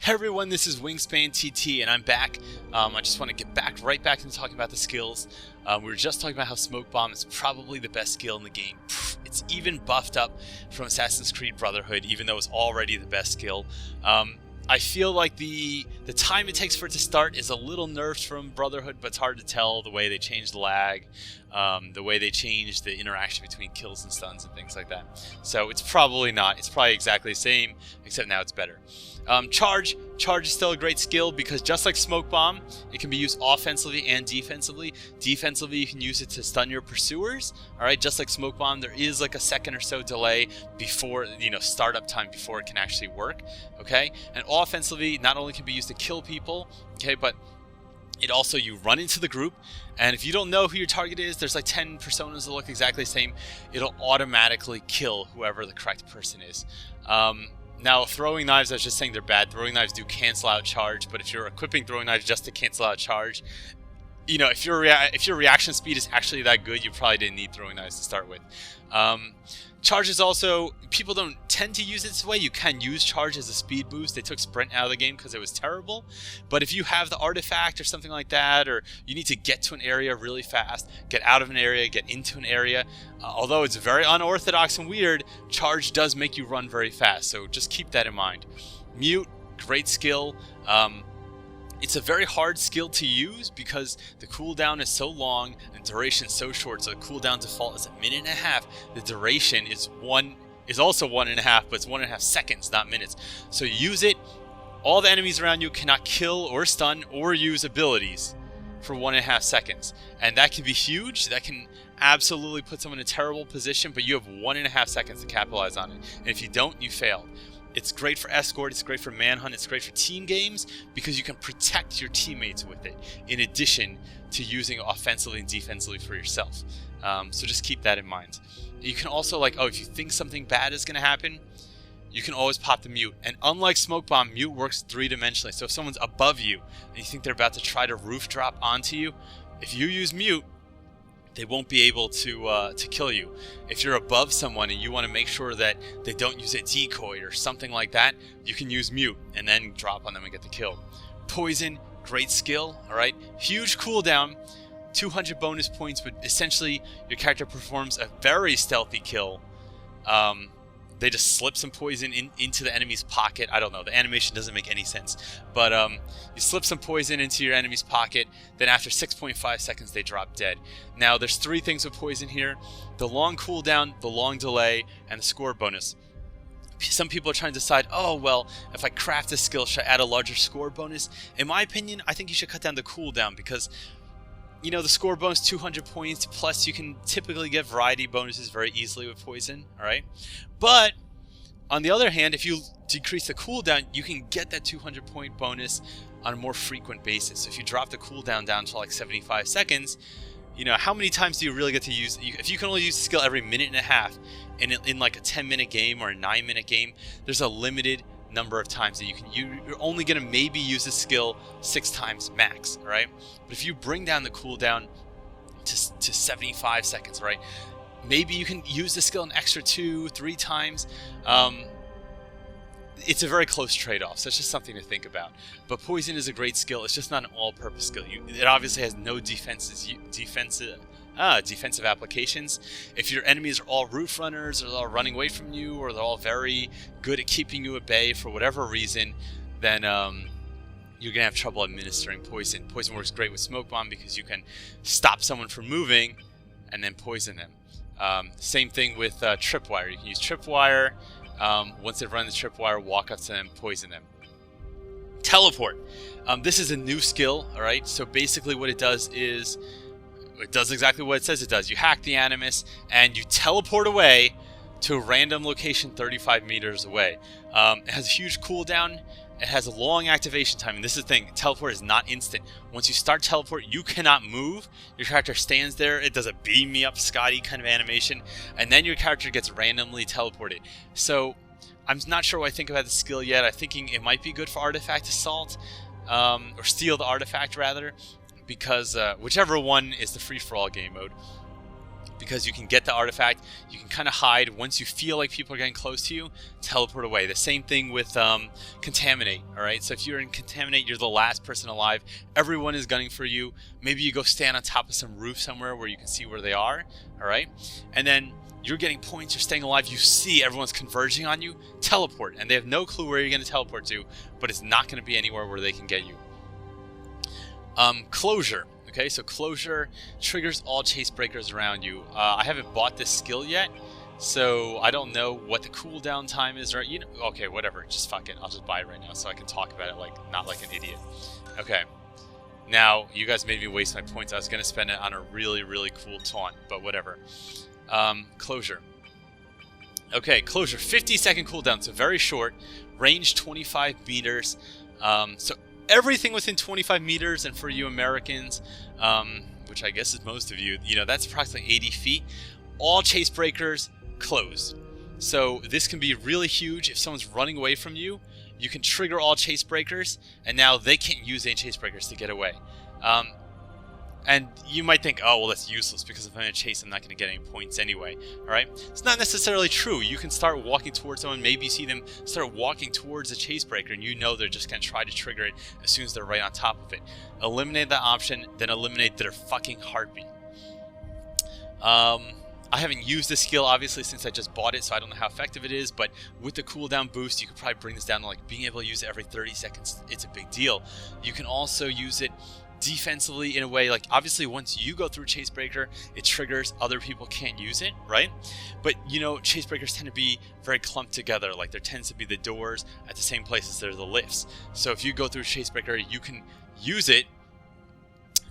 Hey everyone, this is Wingspan TT, and I'm back. I just want to get right back into talking about the skills. We were just talking about how Smoke Bomb is probably the best skill in the game. It's even buffed up from Assassin's Creed Brotherhood, even though it's already the best skill. I feel like the time it takes for it to start is a little nerfed from Brotherhood, but it's hard to tell the way they changed the lag, the way they changed the interaction between kills and stuns and things like that. So it's probably not. It's probably exactly the same, except now it's better. Charge is still a great skill because just like Smoke Bomb, it can be used offensively and defensively. Defensively, you can use it to stun your pursuers. All right, just like Smoke Bomb, there is like a second or so delay before, startup time before it can actually work. Okay, and offensively, not only can be used to kill people, okay, but it also, you run into the group, and if you don't know who your target is, there's like 10 personas that look exactly the same. It'll automatically kill whoever the correct person is. Now, throwing knives, I was just saying they're bad. Throwing knives do cancel out charge, but if you're equipping throwing knives just to cancel out charge, if your reaction speed is actually that good, you probably didn't need throwing knives to start with. Charge is also, people don't tend to use it this way. You can use charge as a speed boost. They took sprint out of the game because it was terrible. But if you have the artifact or something like that, or you need to get to an area really fast, get out of an area, get into an area, although it's very unorthodox and weird, charge does make you run very fast. So just keep that in mind. Mute, great skill. It's a very hard skill to use because the cooldown is so long and duration is so short. So the cooldown default is 1.5 minutes. The duration is also 1.5, but it's 1.5 seconds, not minutes. So use it. All the enemies around you cannot kill or stun or use abilities for 1.5 seconds, and that can be huge. That can absolutely put someone in a terrible position. But you have 1.5 seconds to capitalize on it, and if you don't, you failed. It's great for escort, it's great for manhunt, it's great for team games because you can protect your teammates with it in addition to using it offensively and defensively for yourself. So just keep that in mind. You can also, if you think something bad is going to happen, you can always pop the mute. And unlike Smoke Bomb, mute works 3-dimensionally. So if someone's above you and you think they're about to try to roof drop onto you, if you use mute, they won't be able to kill you. If you're above someone and you want to make sure that they don't use a decoy or something like that, you can use mute and then drop on them and get the kill. Poison, great skill, alright? Huge cooldown, 200 bonus points, but essentially your character performs a very stealthy kill. They just slip some poison into the enemy's pocket. I don't know, the animation doesn't make any sense. But you slip some poison into your enemy's pocket, then after 6.5 seconds they drop dead. Now there's 3 things with poison here: the long cooldown, the long delay, and the score bonus. Some people are trying to decide, oh, well, if I craft this skill, should I add a larger score bonus? In my opinion, I think you should cut down the cooldown because the score bonus 200 points, plus you can typically get variety bonuses very easily with poison, alright? But, on the other hand, if you decrease the cooldown, you can get that 200 point bonus on a more frequent basis. So if you drop the cooldown down to like 75 seconds, how many times do you really get to use, if you can only use the skill every 1.5 minutes in like a 10-minute game or a 9-minute game, there's a limited number of times that you're only going to maybe use this skill 6 times max, right? But if you bring down the cooldown to 75 seconds, right, maybe you can use the skill an extra 2-3 times. It's a very close trade-off, so it's just something to think about. But poison is a great skill. It's just not an all-purpose skill. It obviously has no defensive applications. If your enemies are all roof runners, or they're all running away from you, or they're all very good at keeping you at bay for whatever reason, then you're going to have trouble administering poison. Poison works great with Smoke Bomb because you can stop someone from moving and then poison them. Same thing with Tripwire. You can use Tripwire. Once they've run the Tripwire, walk up to them, poison them. Teleport. This is a new skill, alright? So basically what it does is, it does exactly what it says it does. You hack the Animus, and you teleport away to a random location 35 meters away. It has a huge cooldown. It has a long activation time, and this is the thing. Teleport is not instant. Once you start teleport, you cannot move. Your character stands there. It does a beam me up Scotty kind of animation, and then your character gets randomly teleported. So I'm not sure what I think about the skill yet. I'm thinking it might be good for Artifact Assault, or Steal the Artifact rather, because whichever one is the free-for-all game mode. because you can get the artifact, you can kind of hide. Once you feel like people are getting close to you, teleport away. The same thing with Contaminate, alright? So if you're in Contaminate, you're the last person alive, everyone is gunning for you. Maybe you go stand on top of some roof somewhere where you can see where they are, alright? And then you're getting points, you're staying alive, you see everyone's converging on you, teleport. And they have no clue where you're going to teleport to, but it's not going to be anywhere where they can get you. Closure. Okay, so Closure triggers all Chasebreakers around you. I haven't bought this skill yet, so I don't know what the cooldown time is, right? You know, okay, whatever, just fuck it. I'll just buy it right now so I can talk about it like not like an idiot. Okay, now you guys made me waste my points. I was gonna spend it on a really, really cool taunt, but whatever. Closure. Okay, Closure, 50-second cooldown, so very short. Range 25 meters. So everything within 25 meters, and for you Americans, which I guess is most of you, you know, that's approximately 80 feet. All Chasebreakers closed. So this can be really huge. If someone's running away from you, you can trigger all Chasebreakers, and now they can't use any Chasebreakers to get away. And you might think, oh, well, that's useless because if I'm going to chase, I'm not going to get any points anyway. All right? It's not necessarily true. You can start walking towards someone. Maybe you see them start walking towards a Chasebreaker, and you know they're just going to try to trigger it as soon as they're right on top of it. Eliminate that option, then eliminate their fucking heartbeat. I haven't used this skill, obviously, since I just bought it, so I don't know how effective it is, but with the cooldown boost, you could probably bring this down to, like, being able to use it every 30 seconds. It's a big deal. You can also use it defensively in a way, like obviously once you go through Chasebreaker, it triggers, other people can't use it, right? But you know, Chasebreakers tend to be very clumped together, like there tends to be the doors at the same places there are the lifts. So if you go through Chasebreaker, you can use it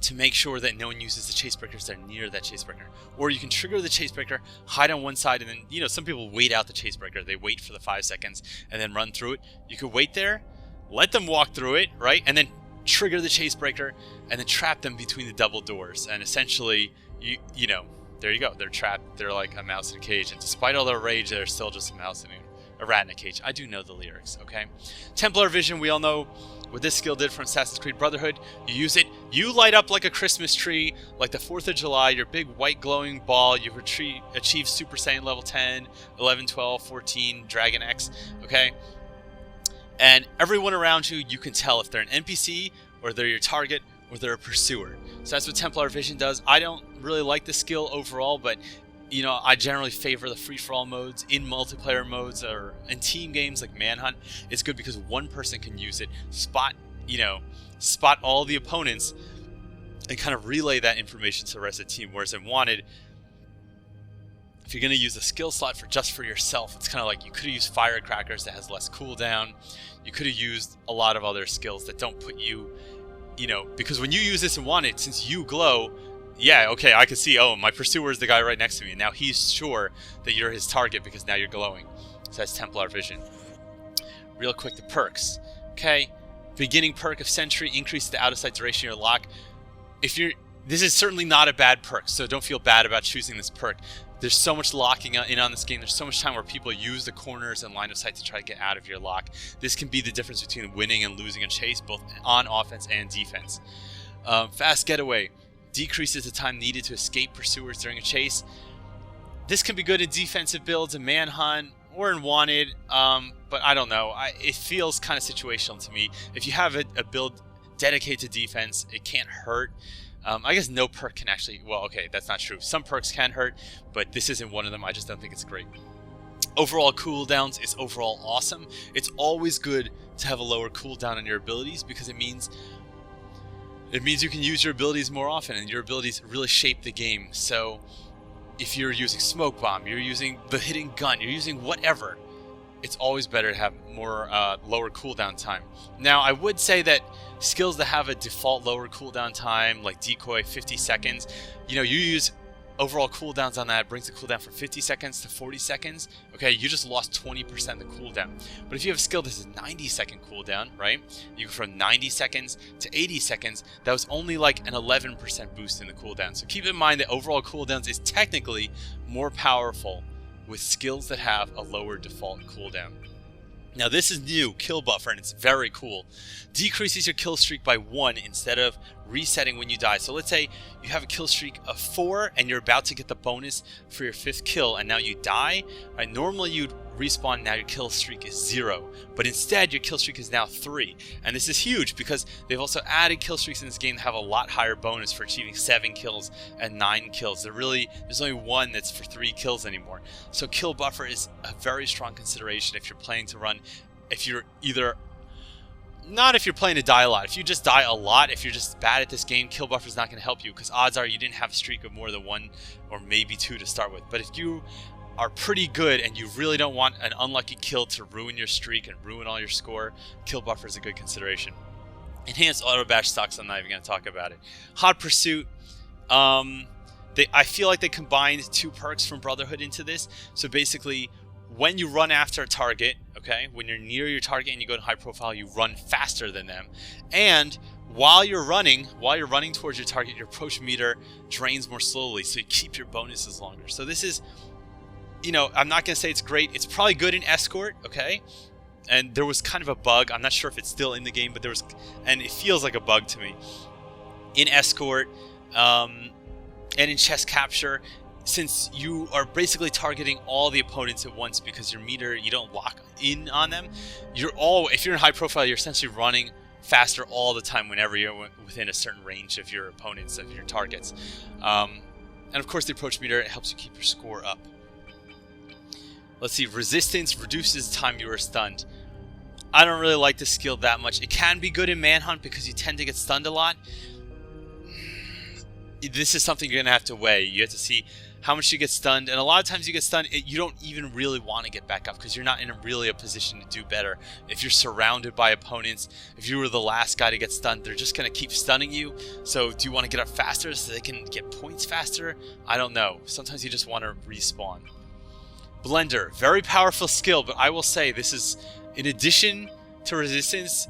to make sure that no one uses the Chasebreakers that are near that Chasebreaker. Or you can trigger the Chasebreaker, hide on one side, and then, you know, some people wait out the Chasebreaker. They wait for the 5 seconds and then run through it. You could wait there, let them walk through it, right? And then trigger the Chasebreaker and then trap them between the double doors, and essentially you know, there you go, they're trapped. They're like a mouse in a cage, and despite all their rage, they're still just a rat in a cage. I do know the lyrics, okay? Templar Vision, we all know what this skill did from Assassin's Creed Brotherhood. You use it, you light up like a Christmas tree, like the 4th of July, your big white glowing ball. You've achieved Super Saiyan level 10, 11, 12, 14, Dragon X, okay? And everyone around you, you can tell if they're an NPC, or they're your target, or they're a pursuer. So that's what Templar Vision does. I don't really like the skill overall, but you know, I generally favor the free-for-all modes. In multiplayer modes or in team games like Manhunt, it's good because one person can use it, spot all the opponents, and kind of relay that information to the rest of the team. Whereas in Wanted, if you're going to use a skill slot just for yourself, it's kind of like you could have used Firecrackers that has less cooldown. You could have used a lot of other skills that don't put you, you know, because when you use this in Wanted, since you glow, yeah, okay, I can see, oh, my pursuer is the guy right next to me, and now he's sure that you're his target because now you're glowing. So that's Templar Vision. Real quick, the perks. Okay, beginning perk of Sentry, increases the out-of-sight duration of your lock. This is certainly not a bad perk, so don't feel bad about choosing this perk. There's so much locking in on this game. There's so much time where people use the corners and line of sight to try to get out of your lock. This can be the difference between winning and losing a chase, both on offense and defense. Fast Getaway decreases the time needed to escape pursuers during a chase. This can be good in defensive builds, in Manhunt, or in Wanted, but I don't know. It feels kind of situational to me. If you have a build dedicated to defense, it can't hurt. I guess no perk can actually, well, okay, that's not true. Some perks can hurt, but this isn't one of them. I just don't think it's great. Overall cooldowns is overall awesome. It's always good to have a lower cooldown on your abilities because it means you can use your abilities more often, and your abilities really shape the game. So if you're using Smoke Bomb, you're using the hitting gun, you're using whatever, it's always better to have more lower cooldown time. Now, I would say that skills that have a default lower cooldown time, like Decoy, 50 seconds, you know, you use overall cooldowns on that, brings the cooldown from 50 seconds to 40 seconds. Okay, you just lost 20% of the cooldown. But if you have a skill that has a 90-second cooldown, right, you go from 90 seconds to 80 seconds, that was only like an 11% boost in the cooldown. So keep in mind that overall cooldowns is technically more powerful with skills that have a lower default cooldown. Now this is new, Kill Buffer, and it's very cool. Decreases your kill streak by 1 instead of resetting when you die. So let's say you have a kill streak of 4 and you're about to get the bonus for your 5th kill, and now you die. Right? Normally you'd respawn, now your kill streak is 0, but instead your kill streak is now 3. And this is huge because they've also added kill streaks in this game that have a lot higher bonus for achieving 7 kills and 9 kills. There's only one that's for 3 kills anymore. So kill buffer is a very strong consideration if you're planning to run, if you're not if you're playing to die a lot. If you just die a lot, if you're just bad at this game, kill buffer is not going to help you, because odds are you didn't have a streak of more than 1 or maybe 2 to start with. But if you are pretty good and you really don't want an unlucky kill to ruin your streak and ruin all your score, kill buffer is a good consideration. Enhanced auto bash sucks. I'm not even going to talk about it. Hot pursuit. I feel like they combined 2 perks from Brotherhood into this. So basically, when you run after a target, okay, when you're near your target and you go to high profile, you run faster than them. And while you're running towards your target, your approach meter drains more slowly, so you keep your bonuses longer. So this is, you know, I'm not going to say it's great. It's probably good in Escort, okay? And there was kind of a bug. I'm not sure if it's still in the game, but there was, and it feels like a bug to me. In Escort and in Chest Capture, since you are basically targeting all the opponents at once because your meter, you don't lock in on them, if you're in high profile, you're essentially running faster all the time whenever you're within a certain range of your opponents, of your targets. And of course the approach meter, it helps you keep your score up. Let's see, resistance reduces the time you are stunned. I don't really like this skill that much. It can be good in Manhunt because you tend to get stunned a lot. This is something you're going to have to weigh. You have to see how much you get stunned, and a lot of times you get stunned, you don't even really want to get back up because you're not in really a position to do better. If you're surrounded by opponents, if you were the last guy to get stunned, they're just going to keep stunning you. So do you want to get up faster so they can get points faster? I don't know. Sometimes you just want to respawn. Blender, very powerful skill, but I will say this is, in addition to resistance,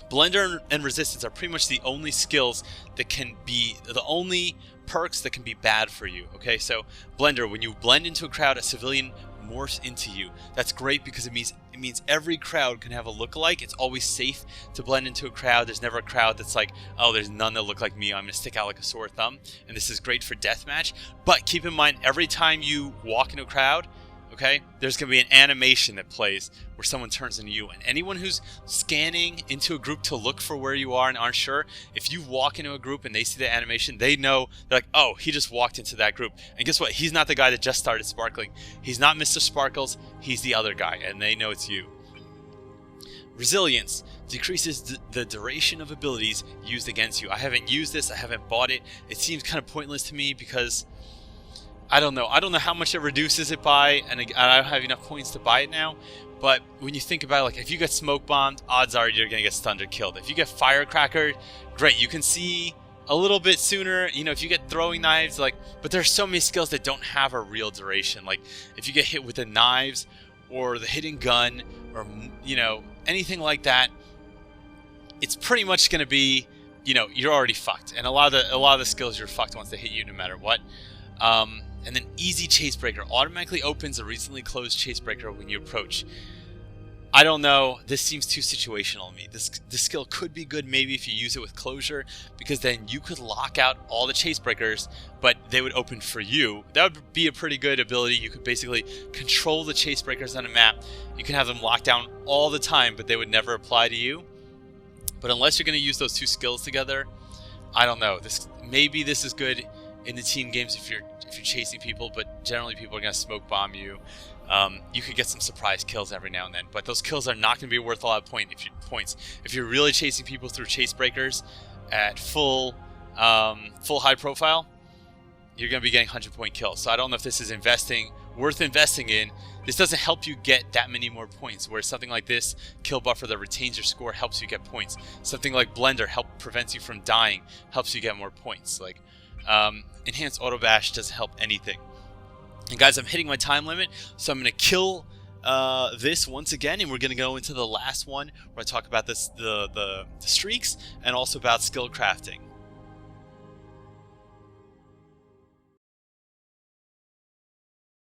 Blender and resistance are pretty much the only skills that can be, the only perks that can be bad for you. Okay, so Blender, when you blend into a crowd, a civilian morphs into you. That's great because it means every crowd can have a lookalike. It's always safe to blend into a crowd. There's never a crowd that's like, oh, there's none that look like me, I'm gonna stick out like a sore thumb. And this is great for deathmatch. But keep in mind, every time you walk into a crowd, okay, there's going to be an animation that plays where someone turns into you. And anyone who's scanning into a group to look for where you are and aren't sure, if you walk into a group and they see the animation, they know, they're like, oh, he just walked into that group. And guess what? He's not the guy that just started sparkling. He's not Mr. Sparkles. He's the other guy, and they know it's you. Resilience decreases the duration of abilities used against you. I haven't used this. I haven't bought it. It seems kind of pointless to me because I don't know how much it reduces it by, and I don't have enough points to buy it now. But when you think about it, like if you get smoke bombed, odds are you're gonna get stunned or killed. If you get firecracker, great, you can see a little bit sooner. You know, if you get throwing knives, like, but there's so many skills that don't have a real duration. Like if you get hit with the knives or the hitting gun or, you know, anything like that, it's pretty much gonna be, you know, you're already fucked. And a lot of the skills, you're fucked once they hit you, no matter what. And then easy Chasebreaker automatically opens a recently closed Chasebreaker when you approach. I don't know. This seems too situational to me. This skill could be good maybe if you use it with closure, because then you could lock out all the Chasebreakers, but they would open for you. That would be a pretty good ability. You could basically control the Chasebreakers on a map. You can have them locked down all the time, but they would never apply to you. But unless you're going to use those 2 skills together, I don't know. Maybe this is good in the team games if you're chasing people, but generally people are going to smoke bomb you. You could get some surprise kills every now and then, but those kills are not going to be worth a lot of points. If you're really chasing people through Chasebreakers at full high profile, you're going to be getting 100-point kills. So I don't know if this is worth investing in. This doesn't help you get that many more points, whereas something like this, kill buffer that retains your score, helps you get points. Something like Blender prevents you from dying, helps you get more points. Like enhanced auto bash doesn't help anything. And guys, I'm hitting my time limit, so I'm going to kill this once again, and we're going to go into the last one where I talk about the streaks and also about skill crafting.